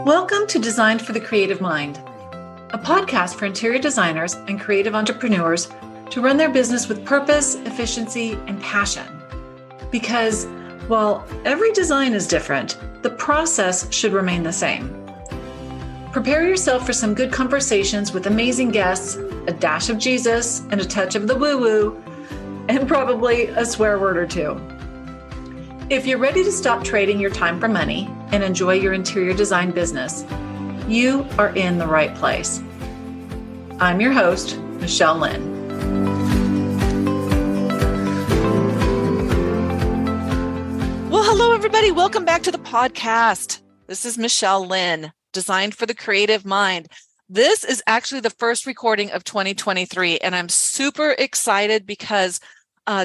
Welcome to Designed for the Creative Mind, a podcast for interior designers and creative entrepreneurs to run their business with purpose, efficiency, and passion. Because while every design is different, the process should remain the same. Prepare yourself for some good conversations with amazing guests, a dash of Jesus, and a touch of the woo-woo, and probably a swear word or two. If you're ready to stop trading your time for money and enjoy your interior design business, you are in the right place. I'm your host, Michelle Lynn. Well, hello, everybody. Welcome back to the podcast. This is Michelle Lynn, Designed for the Creative Mind. This is actually the first recording of 2023, and I'm super excited because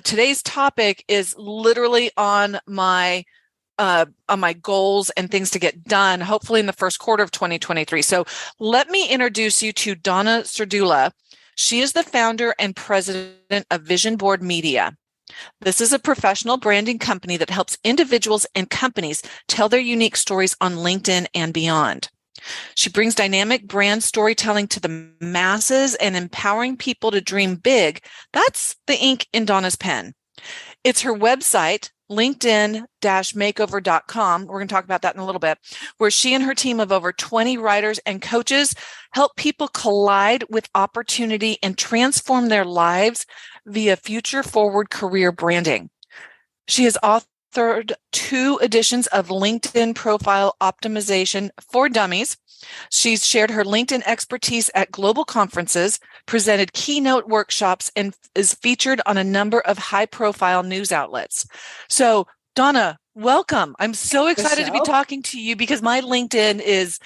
today's topic is literally on my goals and things to get done, hopefully in the first quarter of 2023. So let me introduce you to Donna Serdula. She is the founder and president of Vision Board Media. This is a professional branding company that helps individuals and companies tell their unique stories on LinkedIn and beyond. She brings dynamic brand storytelling to the masses and empowering people to dream big. That's the ink in Donna's pen. It's her website, linkedin-makeover.com. We're going to talk about that in a little bit, where she and her team of over 20 writers and coaches help people collide with opportunity and transform their lives via future-forward career branding. She has authored 2 editions of LinkedIn Profile Optimization for Dummies. She's shared her LinkedIn expertise at global conferences, presented keynote workshops, and is featured on a number of high-profile news outlets. So, Donna, welcome. I'm so excited to be talking to you because my LinkedIn is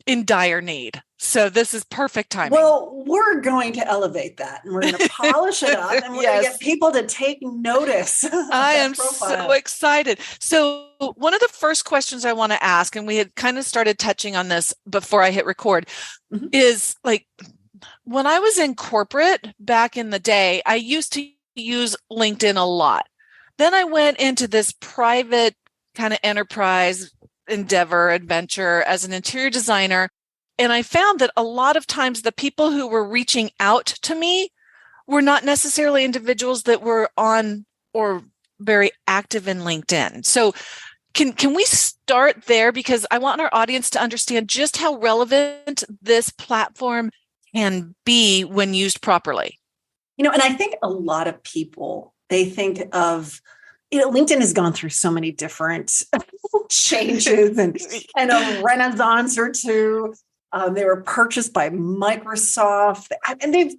in dire need. So this is perfect timing. Well, we're going to elevate that and we're going to polish it up and we're going to get people to take notice. I am so excited. So one of the first questions I want to ask, and we had kind of started touching on this before I hit record, is like, when I was in corporate back in the day, I used to use LinkedIn a lot. Then I went into this private kind of enterprise adventure as an interior designer. And I found that a lot of times the people who were reaching out to me were not necessarily individuals that were on or very active in LinkedIn. So can we start there? Because I want our audience to understand just how relevant this platform can be when used properly. And I think a lot of people, they think of, LinkedIn has gone through so many different changes and a renaissance or two. They were purchased by Microsoft, and the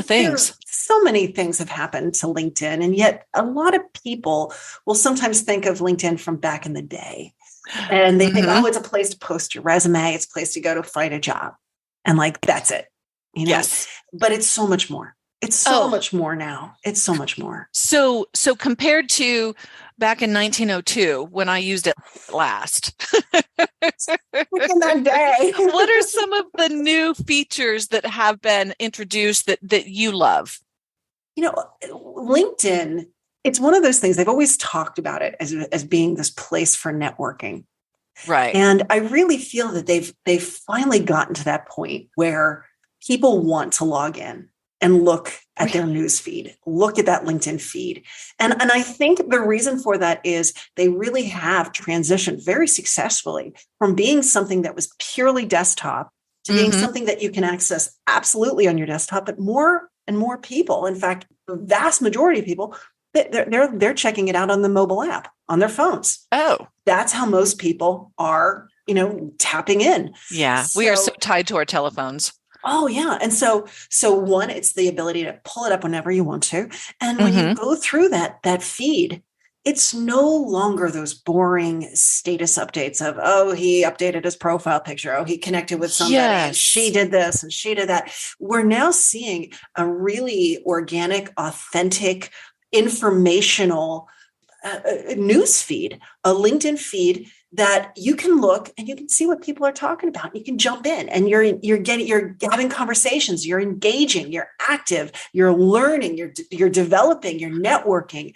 things. So many things have happened to LinkedIn, and yet a lot of people will sometimes think of LinkedIn from back in the day, and they think, it's a place to post your resume, it's a place to go to find a job, and that's it. Yes, but it's so much more. It's so much more now. It's so much more. So compared to back in 1902 when I used it last. In that day. What are some of the new features that have been introduced that you love? LinkedIn, it's one of those things, they've always talked about it as being this place for networking. Right. And I really feel that they've finally gotten to that point where people want to log in and look at their news feed, look at that LinkedIn feed. And I think the reason for that is they really have transitioned very successfully from being something that was purely desktop to being something that you can access absolutely on your desktop, but more and more people, in fact, the vast majority of people, they're checking it out on the mobile app, on their phones. Oh. That's how most people are, tapping in. Yeah, we are so tied to our telephones. Oh, yeah. And so one, it's the ability to pull it up whenever you want to. And when you go through that feed, it's no longer those boring status updates of, he updated his profile picture. He connected with somebody. Yes. And she did this and she did that. We're now seeing a really organic, authentic, informational news feed, a LinkedIn feed that you can look and you can see what people are talking about. You can jump in and you're having conversations, you're engaging, you're active, you're learning, you're developing, you're networking.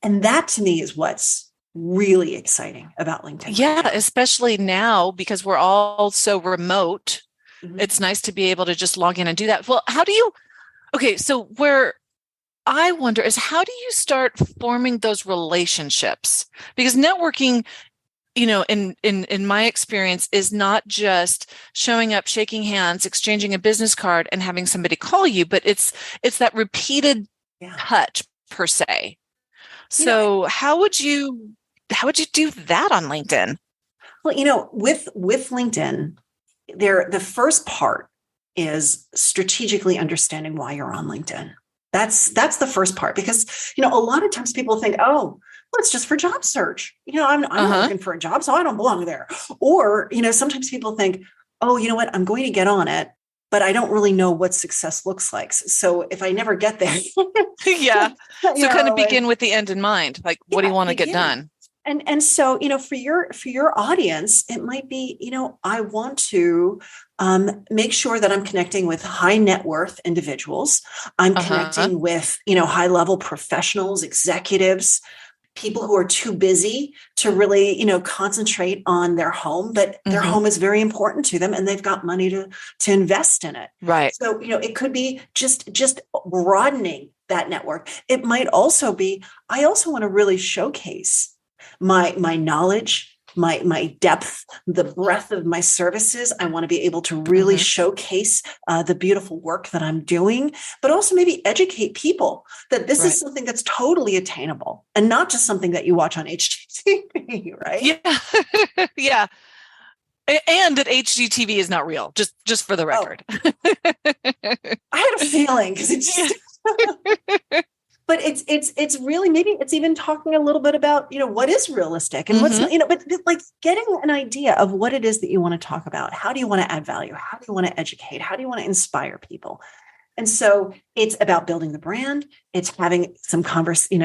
And that to me is what's really exciting about LinkedIn. Yeah, especially now because we're all so remote. Mm-hmm. It's nice to be able to just log in and do that. Well, so where I wonder is how do you start forming those relationships? Because networking, in my experience, is not just showing up, shaking hands, exchanging a business card, and having somebody call you, but it's that repeated touch per se. So how would you do that on LinkedIn? Well, with LinkedIn, the first part is strategically understanding why you're on LinkedIn. That's the first part, because, a lot of times people think, oh, well, it's just for job search. I'm not looking for a job, so I don't belong there. Or, sometimes people think, oh, you know what, I'm going to get on it, but I don't really know what success looks like. So if I never get there. Yeah. So kind of begin with the end in mind. Like, what do you want to get done? And so, for your audience, it might be, I want to make sure that I'm connecting with high net worth individuals. I'm connecting with, high level professionals, executives, people who are too busy to really, concentrate on their home, but their home is very important to them and they've got money to invest in it. Right. So, it could be just broadening that network. It might also be, I also want to really showcase my knowledge, my depth, the breadth of my services. I want to be able to really showcase the beautiful work that I'm doing, but also maybe educate people that this is something that's totally attainable and not just something that you watch on HGTV, right? Yeah. Yeah. And that HGTV is not real, just for the record. I had a feeling because it's just... But it's really, maybe it's even talking a little bit about, what is realistic and what's not, but like getting an idea of what it is that you want to talk about. How do you want to add value? How do you want to educate? How do you want to inspire people? And so it's about building the brand. It's having some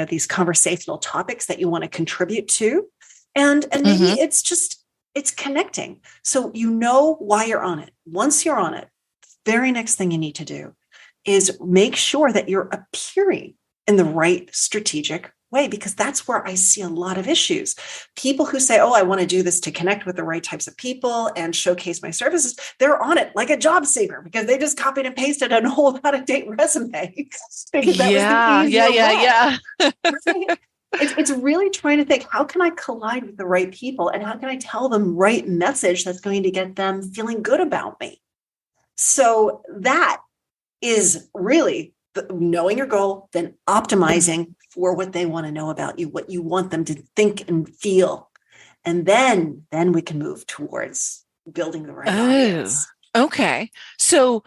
these conversational topics that you want to contribute to. And maybe it's connecting. So why you're on it. Once you're on it, the very next thing you need to do is make sure that you're appearing in the right strategic way, because that's where I see a lot of issues. People who say, oh, I want to do this to connect with the right types of people and showcase my services, they're on it like a job seeker because they just copied and pasted an old out-of-date resume. Because that was the easier way. It's really trying to think, how can I collide with the right people and how can I tell them right message that's going to get them feeling good about me? So that is really knowing your goal, then optimizing for what they want to know about you, what you want them to think and feel. And then we can move towards building the right audience. Okay. So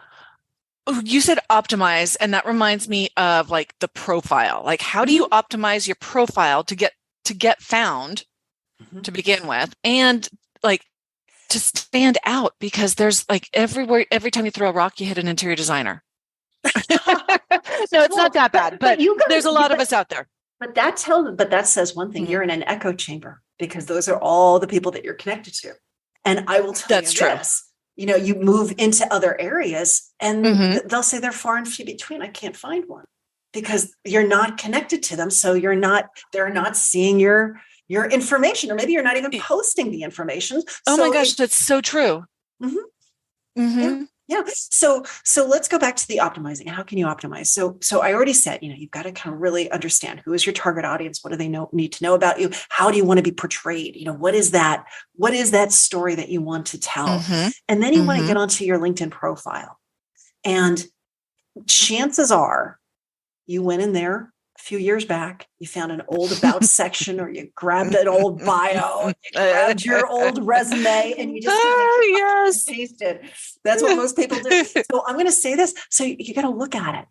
you said optimize, and that reminds me of like the profile. Like, how do you optimize your profile to get found to begin with, and like to stand out? Because there's like everywhere, every time you throw a rock, you hit an interior designer. No, it's not that bad, but there's a lot of us out there. But that says one thing: you're in an echo chamber, because those are all the people that you're connected to. And I will tell you this: you move into other areas, and they'll say they're far and few between. I can't find one because you're not connected to them, so they're not seeing your information, or maybe you're not even posting the information. Oh my gosh, that's so true. Yeah. So let's go back to the optimizing. How can you optimize? So I already said, you've got to kind of really understand who is your target audience. What do they need to know about you? How do you want to be portrayed? What is that story that you want to tell? And then you want to get onto your LinkedIn profile. And chances are you went in there a few years back, you found an old about section, or you grabbed an old bio, and you grabbed your old resume, and you just pasted. That's what most people do. So I'm going to say this. So you got to look at it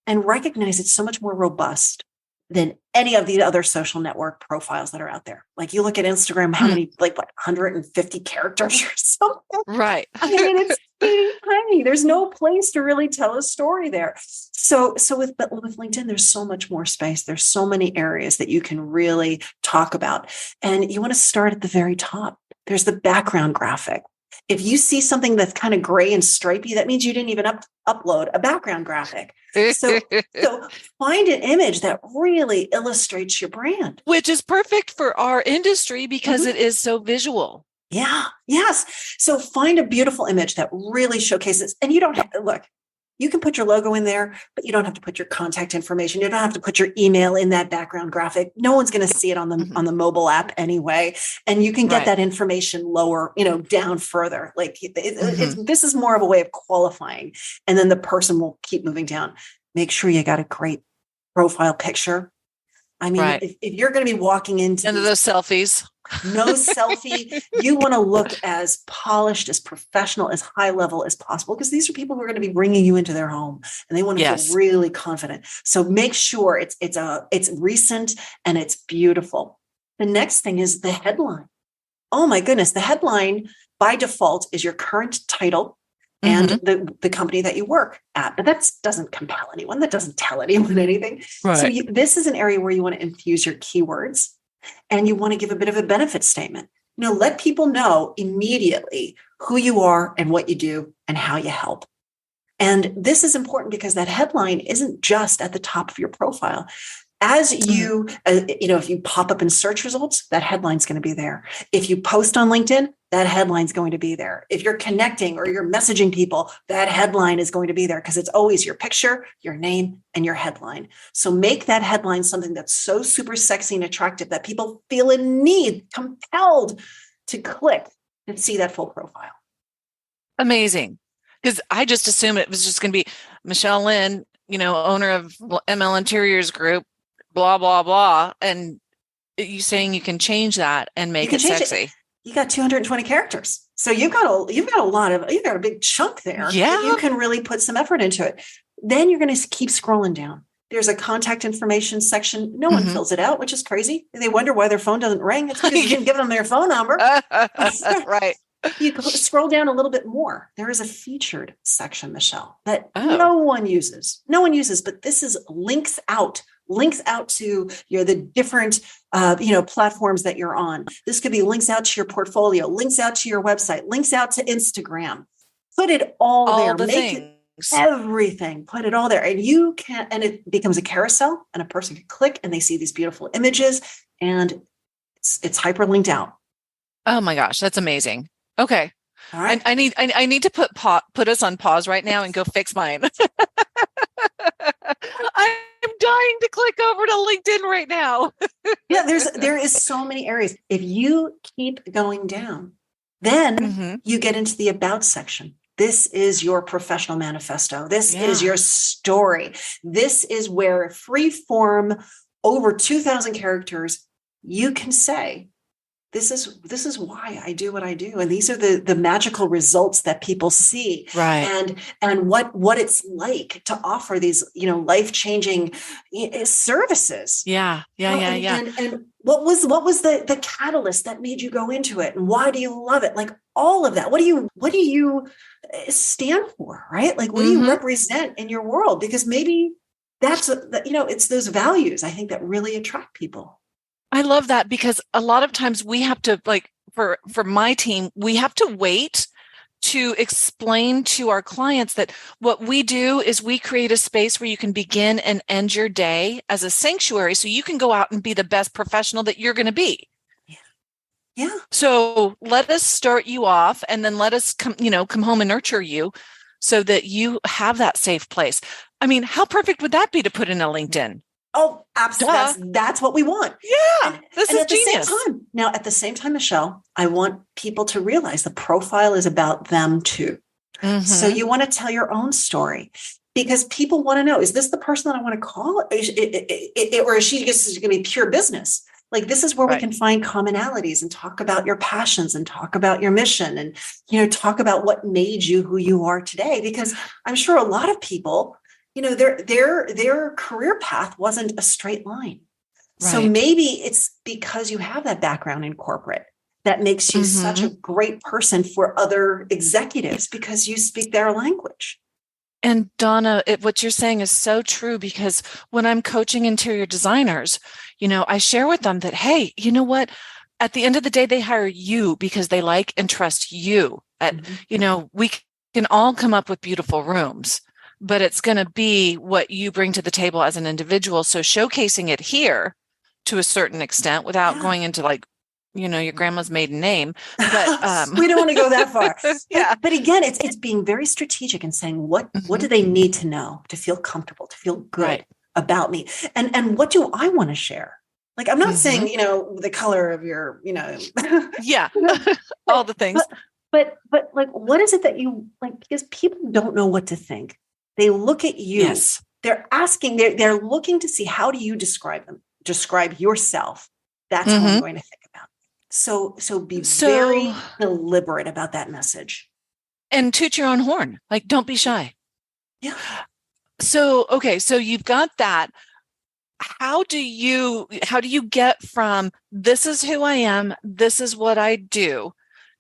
and recognize it's so much more robust than any of the other social network profiles that are out there. Like you look at Instagram, how many, 150 characters or something? Right. I mean, it's tiny. There's no place to really tell a story there. So with LinkedIn, there's so much more space. There's so many areas that you can really talk about. And you want to start at the very top. There's the background graphic. If you see something that's kind of gray and stripy, that means you didn't even upload a background graphic. So find an image that really illustrates your brand. Which is perfect for our industry because it is so visual. Yeah. Yes. So find a beautiful image that really showcases, and you don't have, look, you can put your logo in there, but you don't have to put your contact information. You don't have to put your email in that background graphic. No one's going to see it on the mobile app anyway. And you can get that information lower, down further. Like this is more of a way of qualifying. And then the person will keep moving down. Make sure you got a great profile picture. I mean, if you're going to be walking into those selfies, no selfie, you want to look as polished, as professional, as high level as possible, because these are people who are going to be bringing you into their home and they want to feel really confident. So make sure it's recent and it's beautiful. The next thing is the headline. Oh my goodness. The headline by default is your current title and the company that you work at. But that doesn't compel anyone. That doesn't tell anyone anything. Right. So this is an area where you want to infuse your keywords and you want to give a bit of a benefit statement. Let people know immediately who you are and what you do and how you help. And this is important because that headline isn't just at the top of your profile. As you, if you pop up in search results, that headline's going to be there. If you post on LinkedIn, that headline's going to be there. If you're connecting or you're messaging people, that headline is going to be there because it's always your picture, your name, and your headline. So make that headline something that's so super sexy and attractive that people feel a need, compelled to click and see that full profile. Amazing. Because I just assumed it was just going to be Michelle Lynn, owner of ML Interiors Group, blah, blah, blah. And you saying you can change that and make it sexy. You got 220 characters. So you've got a big chunk there. Yeah. You can really put some effort into it. Then you're going to keep scrolling down. There's a contact information section. No one fills it out, which is crazy. They wonder why their phone doesn't ring. It's because you didn't give them their phone number. Right. You scroll down a little bit more. There is a featured section, Michelle, that no one uses, but this is links out to the different, platforms that you're on. This could be links out to your portfolio, links out to your website, links out to Instagram. Put it all there. Make it everything. Put it all there. And and it becomes a carousel and a person can click and they see these beautiful images and it's hyperlinked out. Oh my gosh, that's amazing. Okay. All right. I need to put us on pause right now and go fix mine. I'm dying to click over to LinkedIn right now. Yeah, there is so many areas. If you keep going down, then you get into the about section. This is your professional manifesto. This is your story. This is where free form, over 2,000 characters, you can say, this is why I do what I do. And these are the magical results that people see. Right. And what it's like to offer these, life-changing services. Yeah. And what was the catalyst that made you go into it? And why do you love it? Like all of that. What do you stand for? Right? Like what do you represent in your world? Because maybe that's, it's those values, I think, that really attract people. I love that because a lot of times we have to, like for my team, we have to wait to explain to our clients that what we do is we create a space where you can begin and end your day as a sanctuary so you can go out and be the best professional that you're going to be. Yeah. So let us start you off and then let us come home and nurture you so that you have that safe place. I mean, how perfect would that be to put in a LinkedIn? Oh, absolutely. That's what we want. Yeah. This is at genius. At the same time, Michelle, I want people to realize the profile is about them too. So you want to tell your own story because people want to know, is this the person that I want to call? Or is she just going to be pure business? Like this is where we can find commonalities and talk about your passions and talk about your mission and, talk about what made you who you are today. Because I'm sure a lot of people, their career path wasn't a straight line. Right. So maybe it's because you have that background in corporate that makes you such a great person for other executives because you speak their language. And Donna, what you're saying is so true because when I'm coaching interior designers, I share with them that, hey, you know what? at the end of the day, they hire you because they like and trust you. We can all come up with beautiful rooms, but it's going to be what you bring to the table as an individual. So showcasing it here to a certain extent without going into your grandma's maiden name. But we don't want to go that far. Yeah. But again, it's being very strategic and saying, what do they need to know to feel comfortable, to feel good about me? And what do I want to share? Like, I'm not saying, the color of your, yeah, all the things. But like, what is it that you like? Because people don't know what to think. They look at you. Yes. They're asking, they're looking to see, how do you describe them? Describe yourself. That's how I'm going to think about it. So be very deliberate about that message. And toot your own horn. Like, don't be shy. Yeah. So you've got that. How do you get from this is who I am, this is what I do,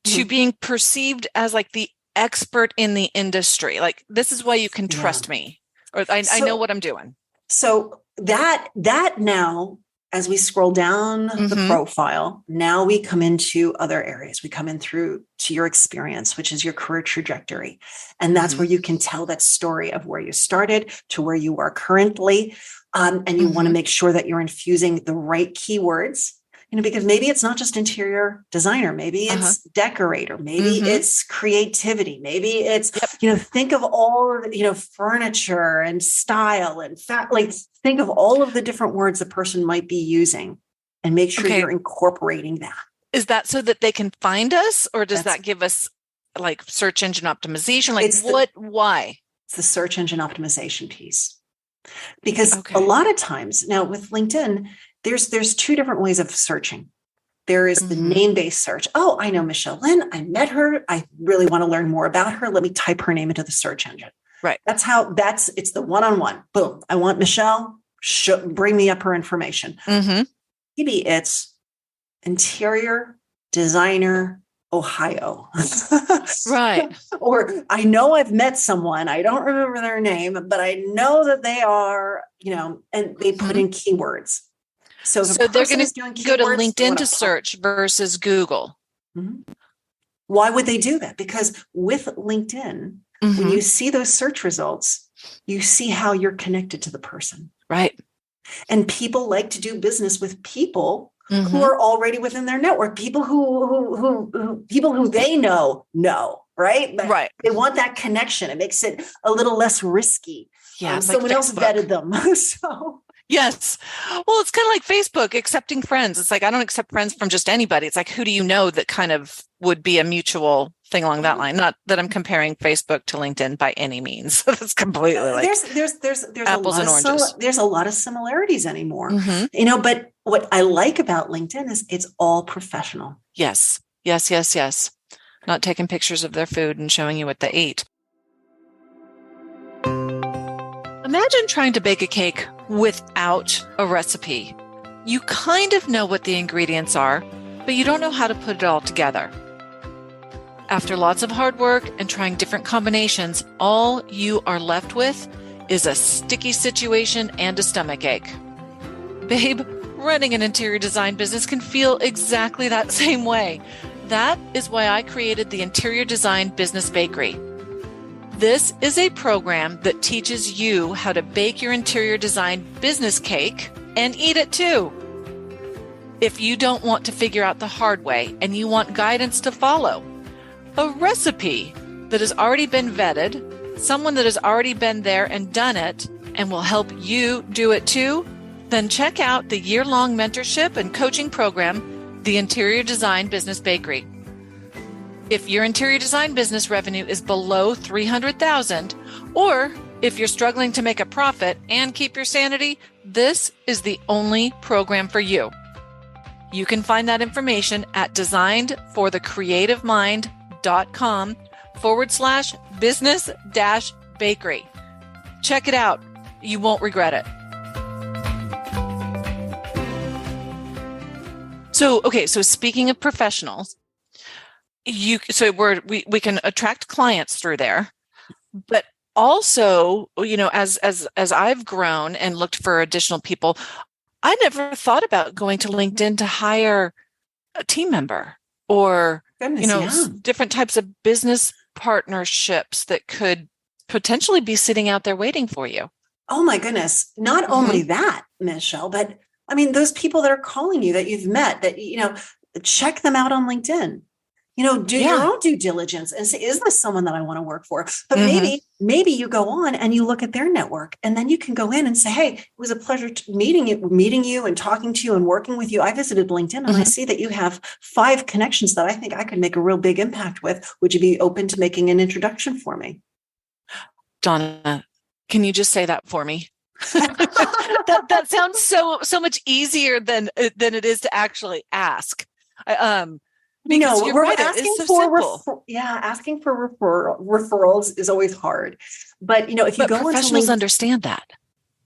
to being perceived as like the expert in the industry? Like, this is why you can trust me, or I know what I'm doing. So that now, as we scroll down the profile, now we come into other areas. We come in through to your experience, which is your career trajectory. And that's where you can tell that story of where you started to where you are currently. And you want to make sure that you're infusing the right keywords, because maybe it's not just interior designer, maybe it's decorator, maybe it's creativity, maybe it's, think of all, furniture and style and think of all of the different words the person might be using and make sure you're incorporating that. Is that so that they can find us, or does that give us like search engine optimization? Like why? It's the search engine optimization piece. Because a lot of times now with LinkedIn, there's two different ways of searching. There is the name-based search. Oh, I know Michelle Lynn. I met her. I really want to learn more about her. Let me type her name into the search engine. Right. It's the one-on-one. Boom. I want Michelle. Bring me up her information. Maybe it's interior designer, Ohio. Right. Or I know I've met someone. I don't remember their name, but I know that they are, and they put in keywords. So they're going to go to LinkedIn to search versus Google. Why would they do that? Because with LinkedIn, when you see those search results, you see how you're connected to the person. Right. And people like to do business with people who are already within their network, people who they know, right? But right. They want that connection. It makes it a little less risky. Yeah. Someone else vetted them. So yes. Well, it's kind of like Facebook accepting friends. It's like, I don't accept friends from just anybody. It's like, who do you know that kind of would be a mutual thing along that line? Not that I'm comparing Facebook to LinkedIn by any means. It's completely like there's apples and oranges. There's a lot of similarities anymore, but what I like about LinkedIn is it's all professional. Yes. Not taking pictures of their food and showing you what they ate. Imagine trying to bake a cake without a recipe. You kind of know what the ingredients are, but you don't know how to put it all together. After lots of hard work and trying different combinations, all you are left with is a sticky situation and a stomachache. Babe, running an interior design business can feel exactly that same way. That is why I created the Interior Design Business Bakery. This is a program that teaches you how to bake your interior design business cake and eat it too. If you don't want to figure out the hard way and you want guidance to follow, a recipe that has already been vetted, someone that has already been there and done it and will help you do it too, then check out the year-long mentorship and coaching program, the Interior Design Business Bakery. If your interior design business revenue is below $300,000, or if you're struggling to make a profit and keep your sanity, this is the only program for you. You can find that information at designedforthecreativemind.com/business-bakery. Check it out. You won't regret it. So speaking of professionals, we can attract clients through there, but also, as I've grown and looked for additional people, I never thought about going to LinkedIn to hire a team member or, Goodness, different types of business partnerships that could potentially be sitting out there waiting for you. Oh my goodness. Not only that, Michelle, but I mean, those people that are calling you that you've met that, check them out on LinkedIn, do your own due diligence and say, is this someone that I want to work for? But maybe you go on and you look at their network and then you can go in and say, hey, it was a pleasure meeting you and talking to you and working with you. I visited LinkedIn and I see that you have 5 connections that I think I could make a real big impact with. Would you be open to making an introduction for me? Donna, can you just say that for me? that sounds so much easier than it is to actually ask. Because you're right, asking it's so for asking for referrals is always hard. But if you go professionals understand that.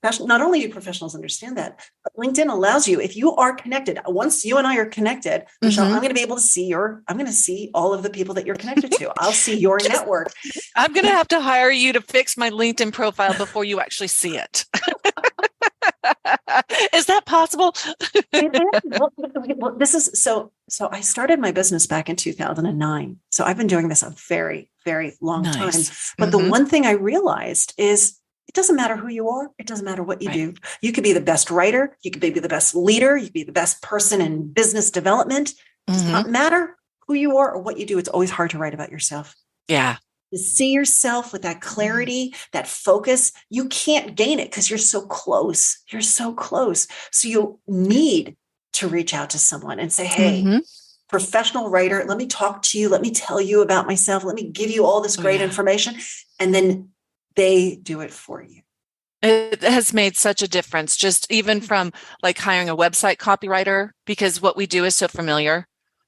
Not only do professionals understand that, but LinkedIn allows you, if you are connected, once you and I are connected, Michelle, I'm going to be able to see I'm going to see all of the people that you're connected to. I'll see your network. I'm going to have to hire you to fix my LinkedIn profile before you actually see it. Is that possible? Well, this is so I started my business back in 2009. So I've been doing this a very, very long time. But the one thing I realized is it doesn't matter who you are. It doesn't matter what you do. You could be the best writer. You could be the best leader. You could be the best person in business development. It does not matter who you are or what you do. It's always hard to write about yourself. Yeah. To see yourself with that clarity, that focus, you can't gain it because you're so close. You're so close. So you need to reach out to someone and say, hey, professional writer, let me talk to you. Let me tell you about myself. Let me give you all this great information. And then they do it for you. It has made such a difference, just even from like hiring a website copywriter, because what we do is so familiar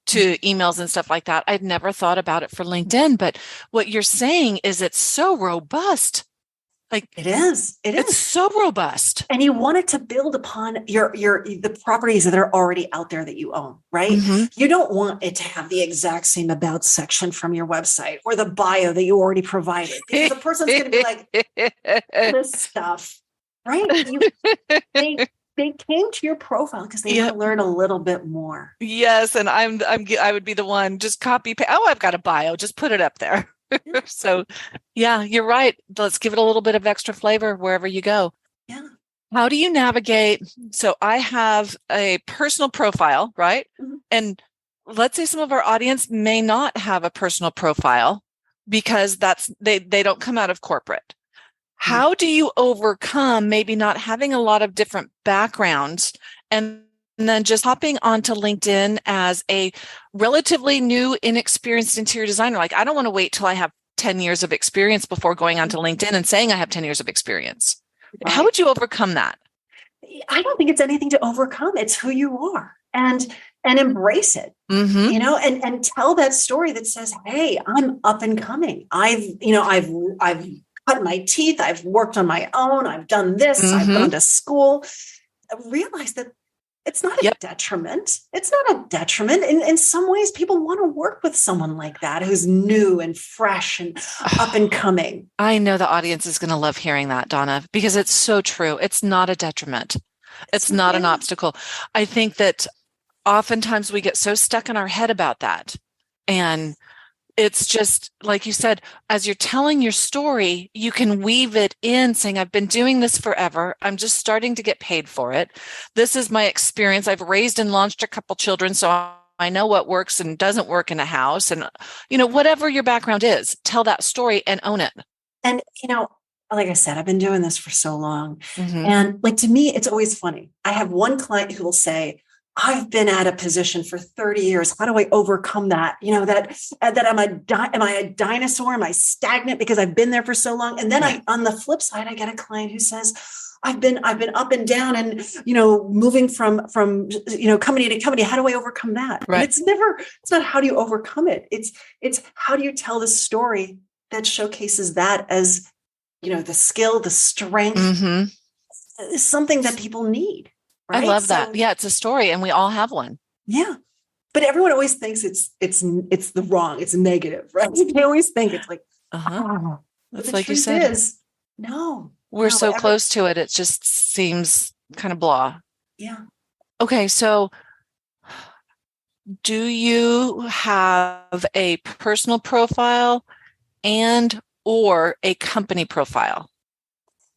to emails and stuff like that. I'd never thought about it for LinkedIn, but what you're saying is it's so robust. Like it is. It's so robust. And you want it to build upon the properties that are already out there that you own, right? You don't want it to have the exact same about section from your website or the bio that you already provided. Because the person's going to be like, this stuff, right? They came to your profile because they want to learn a little bit more. Yes, and I would be the one just copy paste. Oh, I've got a bio. Just put it up there. So, yeah, you're right. Let's give it a little bit of extra flavor wherever you go. Yeah. How do you navigate? So, I have a personal profile, right? And let's say some of our audience may not have a personal profile because they don't come out of corporate. How do you overcome maybe not having a lot of different backgrounds and then just hopping onto LinkedIn as a relatively new, inexperienced interior designer? Like, I don't want to wait till I have 10 years of experience before going onto LinkedIn and saying I have 10 years of experience. Right. How would you overcome that? I don't think it's anything to overcome. It's who you are and embrace it, and tell that story that says, hey, I'm up and coming. I've cut my teeth. I've worked on my own. I've done this. I've gone to school. Realize that it's not a detriment. It's not a detriment. In some ways, people want to work with someone like that who's new and fresh and up and coming. I know the audience is going to love hearing that, Donna, because it's so true. It's not a detriment. It's not an obstacle. I think that oftentimes we get so stuck in our head about that. And it's just, like you said, as you're telling your story, you can weave it in saying, I've been doing this forever. I'm just starting to get paid for it. This is my experience. I've raised and launched a couple children, so I know what works and doesn't work in a house. And, whatever your background is, tell that story and own it. And, like I said, I've been doing this for so long. And to me, it's always funny. I have one client who will say, I've been at a position for 30 years. How do I overcome that? That am I a dinosaur? Am I stagnant because I've been there for so long? And then on the flip side, I get a client who says, I've been up and down and, moving from company to company. How do I overcome that? Right. And it's not how do you overcome it? It's how do you tell the story that showcases that as, the skill, the strength, something that people need. Right? I love that. Yeah, it's a story and we all have one. Yeah. But everyone always thinks it's the wrong, it's negative, right? They always think it's like, that's like you said. No. We're so close to it. It just seems kind of blah. Yeah. Okay. So do you have a personal profile and or a company profile?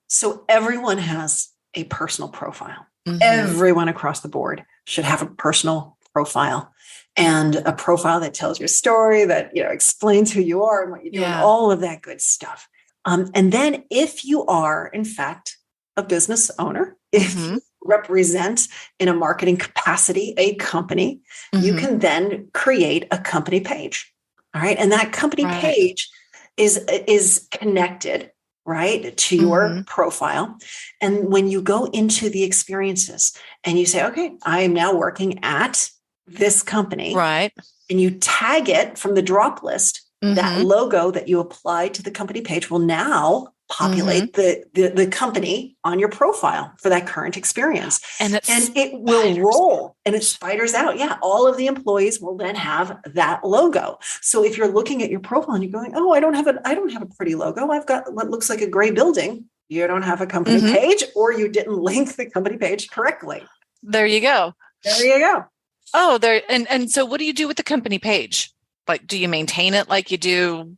So everyone has a personal profile. Mm-hmm. Everyone across the board should have a personal profile and a profile that tells your story, that explains who you are and what you do, and all of that good stuff. And then if you are, in fact, a business owner, if you represent in a marketing capacity a company, you can then create a company page. All right. And that company page is connected, right, to your profile. And when you go into the experiences and you say, okay, I am now working at this company, right, and you tag it from the drop list, that logo that you applied to the company page will now populate the company on your profile for that current experience. And it will roll and it spiders out. Yeah. All of the employees will then have that logo. So if you're looking at your profile and you're going, oh, I don't have a pretty logo. I've got what looks like a gray building. You don't have a company page, or you didn't link the company page correctly. There you go. There you go. Oh, and so what do you do with the company page? Like, do you maintain it like you do?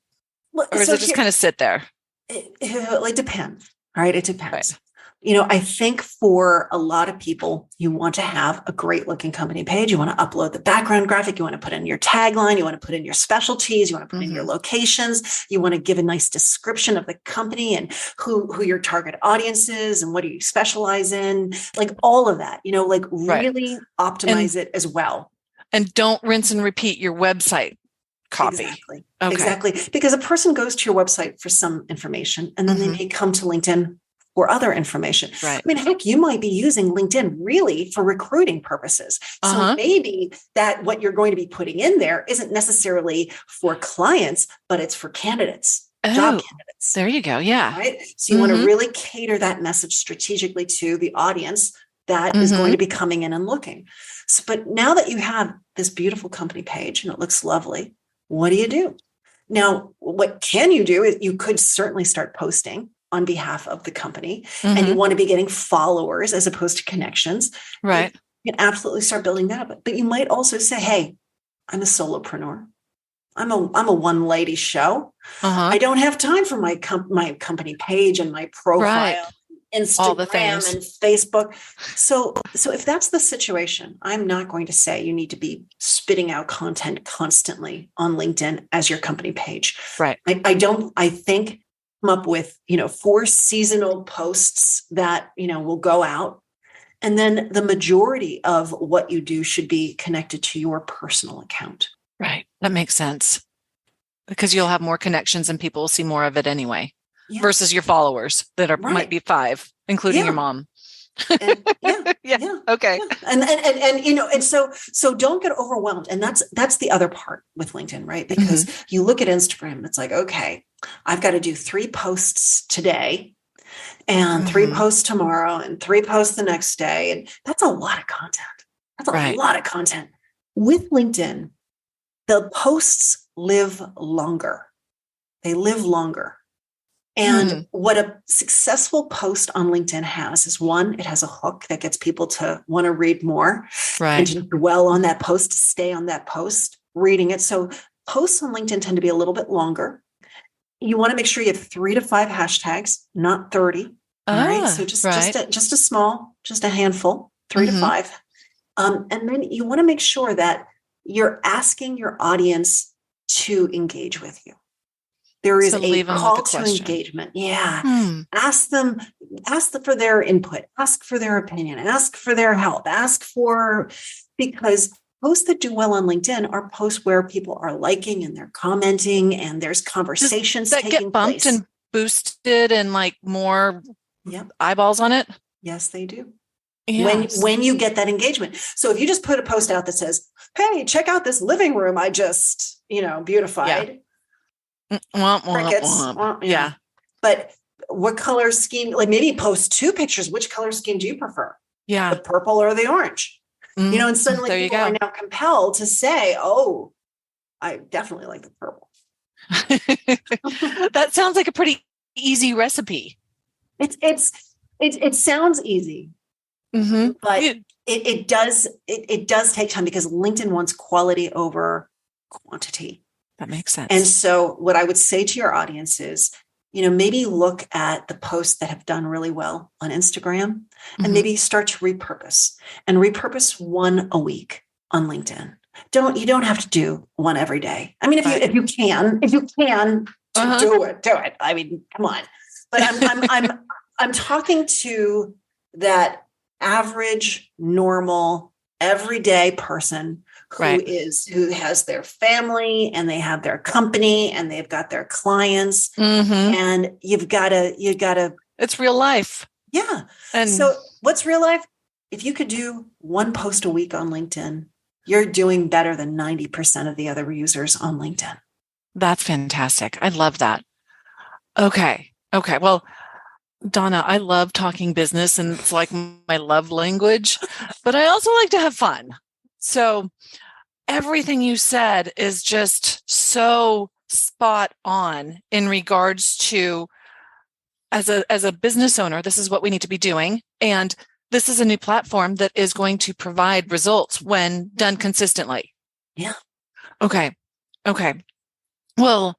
Or does it just kind of sit there? It depends. All right. It depends. Right. I think for a lot of people, you want to have a great looking company page. You want to upload the background graphic. You want to put in your tagline. You want to put in your specialties. You want to put in your locations. You want to give a nice description of the company and who your target audience is and what do you specialize in, like all of that, really optimize it as well. And don't rinse and repeat your website copy. Exactly. Okay. Exactly. Because a person goes to your website for some information and then they may come to LinkedIn for other information. Right. I mean, heck, you might be using LinkedIn really for recruiting purposes. So maybe that what you're going to be putting in there isn't necessarily for clients, but it's for candidates, job candidates. There you go. Yeah. Right. So you want to really cater that message strategically to the audience that is going to be coming in and looking. So, but now that you have this beautiful company page and it looks lovely, what do? Now, what can you do is you could certainly start posting on behalf of the company, and you want to be getting followers as opposed to connections. Right. You can absolutely start building that up. But you might also say, hey, I'm a solopreneur. I'm a one lady show. I don't have time for my company page and my profile, Instagram and Facebook. So if that's the situation, I'm not going to say you need to be spitting out content constantly on LinkedIn as your company page. Right. I think come up with, 4 seasonal posts that, will go out. And then the majority of what you do should be connected to your personal account. Right. That makes sense, because you'll have more connections and people will see more of it anyway, versus your followers that are might be 5, including your mom. And, Okay. Yeah. And so don't get overwhelmed. And that's the other part with LinkedIn, right? Because you look at Instagram, it's like, okay, I've got to do 3 posts today and 3 posts tomorrow and 3 posts the next day. And that's a lot of content. That's a lot of content. With LinkedIn, the posts live longer. They live longer. And what a successful post on LinkedIn has is, one, it has a hook that gets people to want to read more and to dwell on that post, to stay on that post, reading it. So posts on LinkedIn tend to be a little bit longer. You want to make sure you have 3 to 5 hashtags, not 30. All right. So just a handful, 3 to 5. And then you want to make sure that you're asking your audience to engage with you. There is a call to engagement. Yeah. Ask them for their input, ask for their opinion, ask for their help, because posts that do well on LinkedIn are posts where people are liking and they're commenting and there's conversations that get bumped place. And boosted and like more eyeballs on it. Yes, they do. Yes. When you get that engagement. So if you just put a post out that says, hey, check out this living room I just, beautified. Crickets. Yeah. But what color scheme, like maybe post 2 pictures. Which color scheme do you prefer? Yeah. The purple or the orange? And suddenly people are now compelled to say, oh, I definitely like the purple. That sounds like a pretty easy recipe. It sounds easy. But it does take time because LinkedIn wants quality over quantity. That makes sense. And so what I would say to your audience is, maybe look at the posts that have done really well on Instagram and maybe start to repurpose one a week on LinkedIn. You don't have to do one every day. I mean, if you can do it. I mean, come on. But I'm talking to that average, normal, everyday person who has their family and they have their company and they've got their clients and you gotta, it's real life. Yeah. And so what's real life? If you could do one post a week on LinkedIn, you're doing better than 90% of the other users on LinkedIn. That's fantastic. I love that. Okay. Well, Donna, I love talking business and it's like my love language, but I also like to have fun. So everything you said is just so spot on in regards to as a business owner, this is what we need to be doing. And this is a new platform that is going to provide results when done consistently. Yeah. Okay. Well,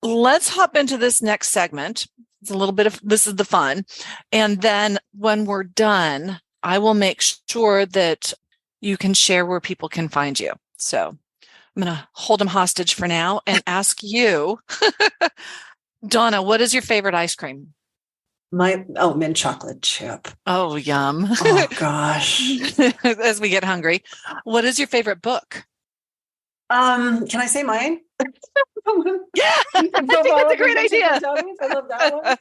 let's hop into this next segment. It's a little bit of, this is the fun. And then when we're done, I will make sure that you can share where people can find you. So I'm going to hold them hostage for now and ask you, Donna, what is your favorite ice cream? Mint chocolate chip. Oh, yum. Oh, gosh. As we get hungry. What is your favorite book? Can I say mine? Yeah, I think that's a great idea. I love that one.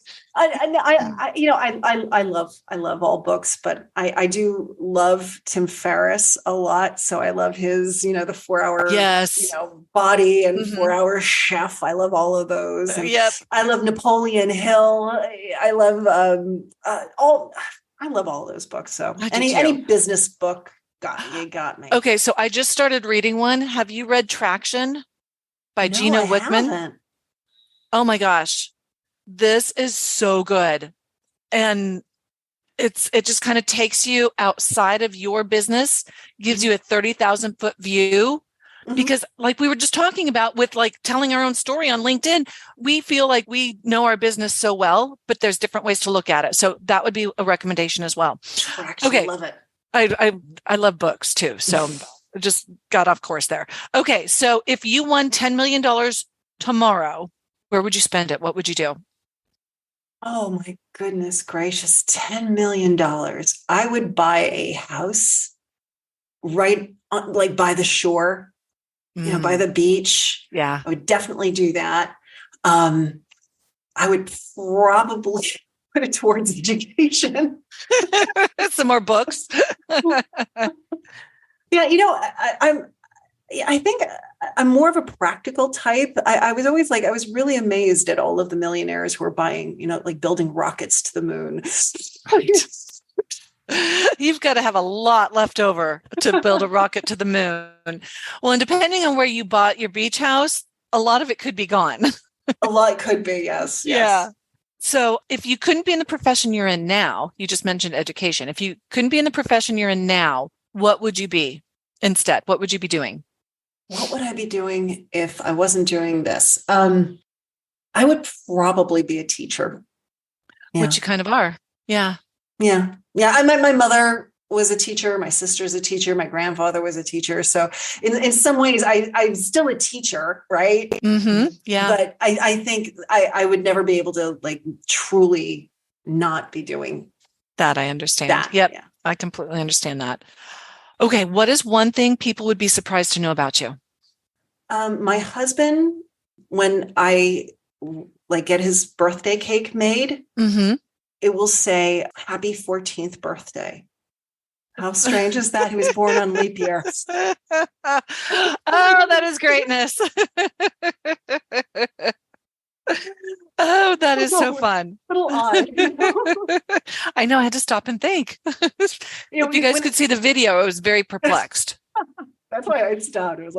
I love all books, but I do love Tim Ferriss a lot. So I love his, the 4-hour, Body and 4-Hour Chef. I love all of those. And I love Napoleon Hill. I love I love all those books. So any business book. Got me. Okay, so I just started reading one. Have you read Traction by Gino Wickman? Haven't. Oh my gosh. This is so good. And it just kind of takes you outside of your business, gives you a 30,000 foot view. Because like we were just talking about with like telling our own story on LinkedIn, we feel like we know our business so well, but there's different ways to look at it. So that would be a recommendation as well. Okay. Love it. I love books too. So just got off course there. Okay. So if you won $10 million tomorrow, where would you spend it? What would you do? Oh my goodness gracious. $10 million. I would buy a house right on, like by the shore, by the beach. Yeah. I would definitely do that. I would probably put it towards education. Some more books. I think I'm more of a practical type. I was always I was really amazed at all of the millionaires who were buying, building rockets to the moon. You've got to have a lot left over to build a rocket to the moon. Well, and depending on where you bought your beach house, a lot of it could be gone. A lot could be, yes. Yeah. So if you couldn't be in the profession you're in now, you just mentioned education. If you couldn't be in the profession you're in now, what would you be instead? What would you be doing? What would I be doing if I wasn't doing this? I would probably be a teacher. Yeah. Which you kind of are. Yeah. Yeah. Yeah. My mother was a teacher. My sister's a teacher. My grandfather was a teacher. So in some ways, I'm still a teacher, right? Mm-hmm. Yeah. But I think I would never be able to truly not be doing that. I understand. That. Yep. Yeah. I completely understand that. Okay. What is one thing people would be surprised to know about you? My husband, when I get his birthday cake made, it will say, "Happy 14th birthday." How strange is that? He was born on leap year. Oh, that is greatness. Oh, that is so fun. A little odd. I know. I had to stop and think. If you guys could see the video, I was very perplexed. That's why I stopped. It was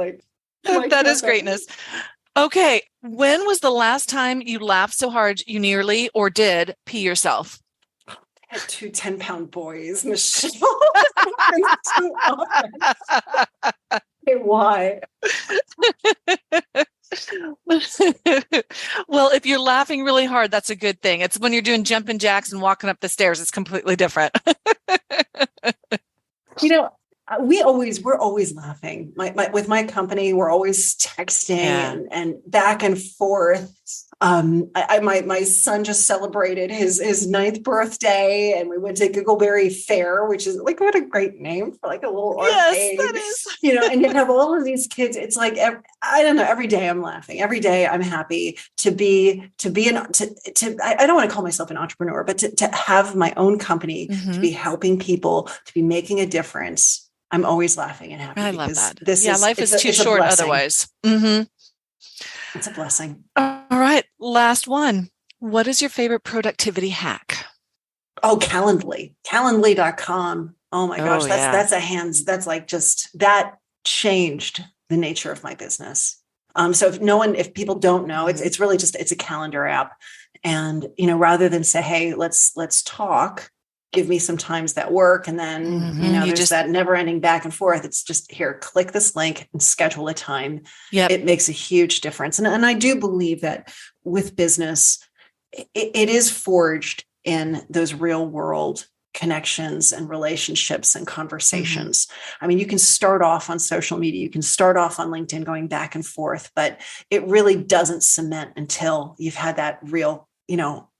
that is greatness. Okay. When was the last time you laughed so hard you nearly or did pee yourself? had two 10-pound boys, Michelle. Too often. Hey, why? Well, if you're laughing really hard, that's a good thing. It's when you're doing jumping jacks and walking up the stairs, it's completely different. We're always laughing. With my company, we're always texting and back and forth. My son just celebrated his ninth birthday, and we went to Giggleberry Fair, which is like, what a great name for like a little arcade. Yes, that is. And you have all of these kids. It's like, I don't know, every day I'm laughing. Every day I'm happy to be I don't want to call myself an entrepreneur, but to have my own company, to be helping people, to be making a difference. I'm always laughing and happy. I love that. Life is it's too short otherwise. Mm-hmm. It's a blessing. All right. Last one. What is your favorite productivity hack? Oh, Calendly.com. Oh my gosh. That changed the nature of my business. So if people don't know, it's really it's a calendar app. And, rather than say, hey, let's talk, give me some times that work. And then, there's that never ending back and forth. It's just here, click this link and schedule a time. Yep. It makes a huge difference. And I do believe that with business, it is forged in those real world connections and relationships and conversations. I mean, you can start off on social media, you can start off on LinkedIn going back and forth, but it really doesn't cement until you've had that real,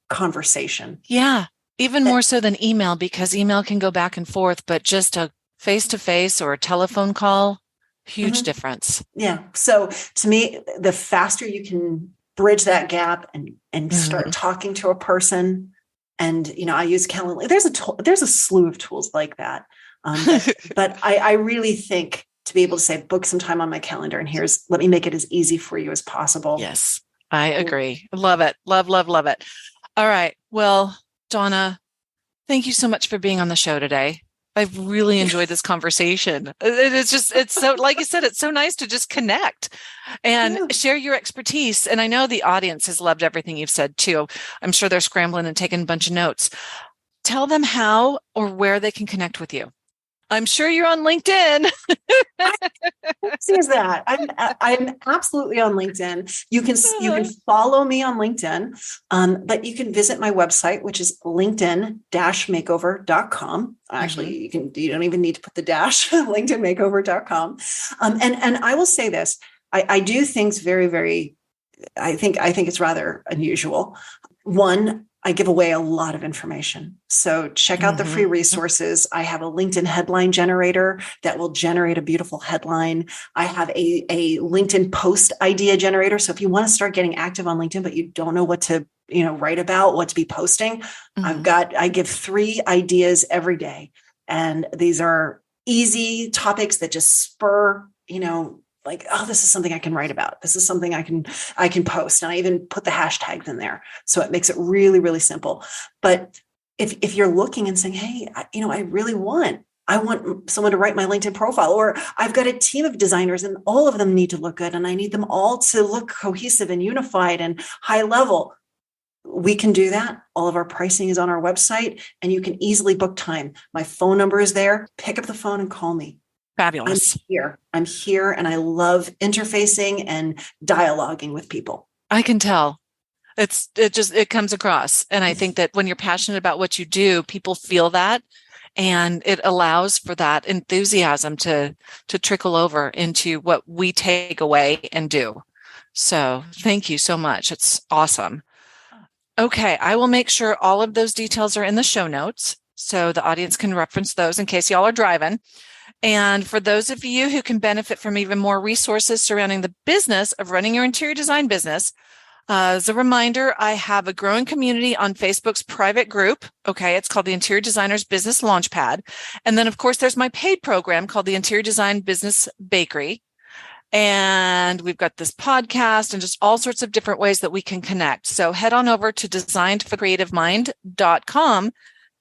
conversation. Yeah. Even more so than email, because email can go back and forth, but just a face-to-face or a telephone call, huge difference. Yeah. So to me, the faster you can bridge that gap and start talking to a person, and, I use Calendly. There's a slew of tools like that. But I really think to be able to say, book some time on my calendar and let me make it as easy for you as possible. Yes, I agree. Love it. Love, love, love it. All right. Well, Donna, thank you so much for being on the show today. I've really enjoyed this conversation. It's so, like you said, it's so nice to just connect and share your expertise. And I know the audience has loved everything you've said too. I'm sure they're scrambling and taking a bunch of notes. Tell them how or where they can connect with you. I'm sure you're on LinkedIn. Seems that I'm absolutely on LinkedIn. You can follow me on LinkedIn, but you can visit my website, which is linkedin-makeover.com. Actually, you don't even need to put the dash, linkedinmakeover.com. And I will say this, I do things very, very, I think it's rather unusual. One, I give away a lot of information. So check out the free resources. I have a LinkedIn headline generator that will generate a beautiful headline. I have a LinkedIn post idea generator. So if you want to start getting active on LinkedIn, but you don't know what to, write about, what to be posting, I give 3 ideas every day. And these are easy topics that just spur, like, oh, this is something I can write about. This is something I can post. And I even put the hashtags in there. So it makes it really, really simple. But if you're looking and saying, hey, I want someone to write my LinkedIn profile, or I've got a team of designers and all of them need to look good and I need them all to look cohesive and unified and high level, we can do that. All of our pricing is on our website and you can easily book time. My phone number is there. Pick up the phone and call me. Fabulous. I'm here and I love interfacing and dialoguing with people. I can tell. It comes across. And I think that when you're passionate about what you do, people feel that, and it allows for that enthusiasm to trickle over into what we take away and do. So thank you so much. It's awesome. Okay. I will make sure all of those details are in the show notes so the audience can reference those in case y'all are driving. And for those of you who can benefit from even more resources surrounding the business of running your interior design business, as a reminder, I have a growing community on Facebook's private group. Okay, it's called the Interior Designers Business Launchpad. And then, of course, there's my paid program called the Interior Design Business Bakery. And we've got this podcast and just all sorts of different ways that we can connect. So head on over to designedforcreativemind.com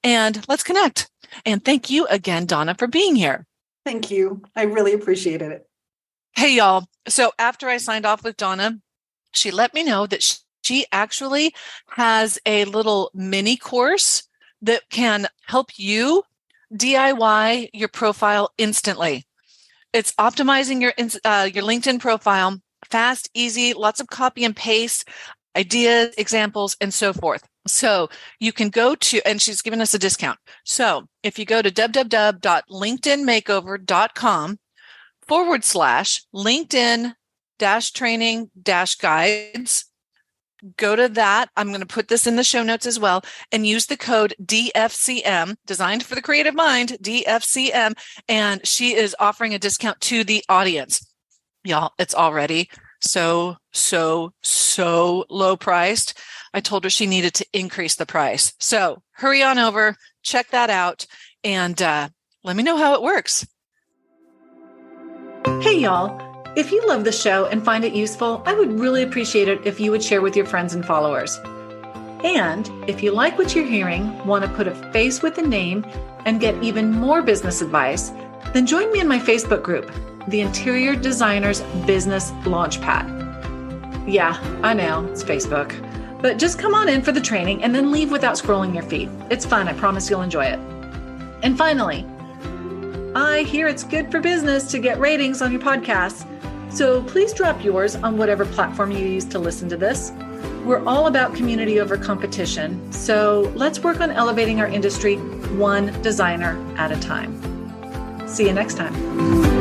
and let's connect. And thank you again, Donna, for being here. Thank you. I really appreciated it. Hey, y'all. So after I signed off with Donna, she let me know that she actually has a little mini course that can help you DIY your profile instantly. It's optimizing your LinkedIn profile, fast, easy, lots of copy and paste, ideas, examples, and so forth. So you can go to, and she's given us a discount. So if you go to www.linkedinmakeover.com/LinkedIn-training-guides, go to that. I'm going to put this in the show notes as well, and use the code DFCM, designed for the creative mind, DFCM. And she is offering a discount to the audience. Y'all, it's already so low priced. I told her she needed to increase the price. So hurry on over, check that out, and let me know how it works. Hey, y'all. If you love the show and find it useful, I would really appreciate it if you would share with your friends and followers. And if you like what you're hearing, want to put a face with a name, and get even more business advice, then join me in my Facebook group, the Interior Designers Business Launchpad. Yeah, I know, it's Facebook. But just come on in for the training and then leave without scrolling your feed. It's fun. I promise you'll enjoy it. And finally, I hear it's good for business to get ratings on your podcasts. So please drop yours on whatever platform you use to listen to this. We're all about community over competition. So let's work on elevating our industry one designer at a time. See you next time.